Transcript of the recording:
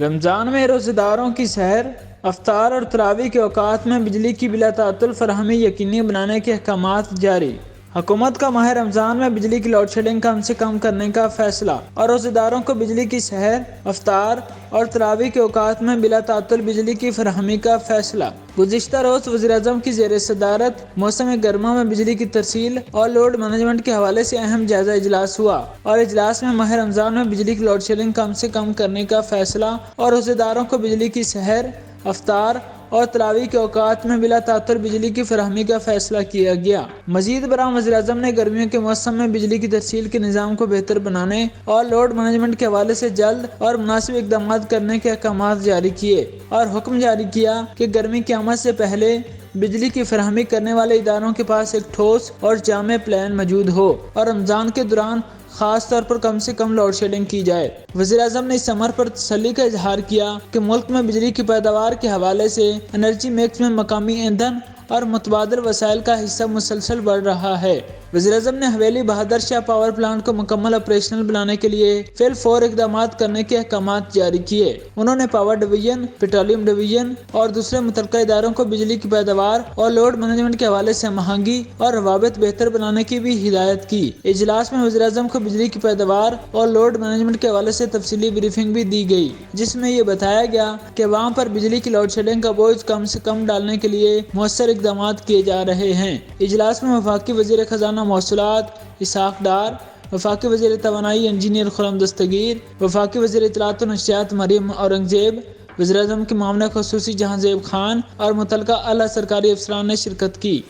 رمضان میں روزہ داروں کی سحر، افطار اور تراویح کے اوقات میں بجلی کی بلا تعطل فراہمی یقینی بنانے کے احکامات جاری۔ حکومت کا ماہ رمضان میں بجلی کی لوڈ شیڈنگ کم سے کم کرنے کا فیصلہ اور روزہ داروں کو بجلی کی سحر، افطار اور تراویح کے اوقات میں بلا تعطل بجلی کی فراہمی کا فیصلہ۔ گزشتہ روز وزیر اعظم کی زیر صدارت موسم گرما میں بجلی کی ترسیل اور لوڈ مینجمنٹ کے حوالے سے اہم جائزہ اجلاس ہوا اور اجلاس میں ماہ رمضان میں بجلی کی لوڈ شیڈنگ کم سے کم کرنے کا فیصلہ اور روزہ داروں کو بجلی کی سحر، افطار اور تراویح کے اوقات میں بلا تعطل بجلی کی فراہمی کا فیصلہ کیا گیا۔ مزید برآں وزیر اعظم نے گرمیوں کے موسم میں بجلی کی ترسیل کے نظام کو بہتر بنانے اور لوڈ مینجمنٹ کے حوالے سے جلد اور مناسب اقدامات کرنے کے احکامات جاری کیے اور حکم جاری کیا کہ گرمی کی آمد سے پہلے بجلی کی فراہمی کرنے والے اداروں کے پاس ایک ٹھوس اور جامع پلان موجود ہو اور رمضان کے دوران خاص طور پر کم سے کم لوڈ شیڈنگ کی جائے۔ وزیر اعظم نے اس امر پر تسلی کا اظہار کیا کہ ملک میں بجلی کی پیداوار کے حوالے سے انرجی مکس میں مقامی ایندھن اور متبادل وسائل کا حصہ مسلسل بڑھ رہا ہے۔ وزیر اعظم نے حویلی بہادر شاہ پاور پلانٹ کو مکمل آپریشنل بنانے کے لیے فی الفور اقدامات کرنے کے احکامات جاری کیے۔ انہوں نے پاور ڈویژن، پیٹرولیم ڈویژن اور دوسرے متعلقہ اداروں کو بجلی کی پیداوار اور لوڈ مینجمنٹ کے حوالے سے ہم آہنگی اور روابط بہتر بنانے کی بھی ہدایت کی۔ اجلاس میں وزیر اعظم کو بجلی کی پیداوار اور لوڈ مینجمنٹ کے حوالے سے تفصیلی بریفنگ بھی دی گئی، جس میں یہ بتایا گیا کہ عوام پر بجلی کی لوڈ شیڈنگ کا بوجھ کم سے کم ڈالنے کے لیے مؤثر اقدامات کیے جا رہے ہیں۔ اجلاس میں وفاقی وزیر خزانہ موصولات اسحاق ڈار، وفاقی وزیر توانائی انجینئر خرم دستگیر، وفاقی وزیر اطلاعات و نشریات مریم اورنگزیب، وزیر اعظم کے معاون خصوصی جہاں زیب خان اور متعلقہ اعلیٰ سرکاری افسران نے شرکت کی۔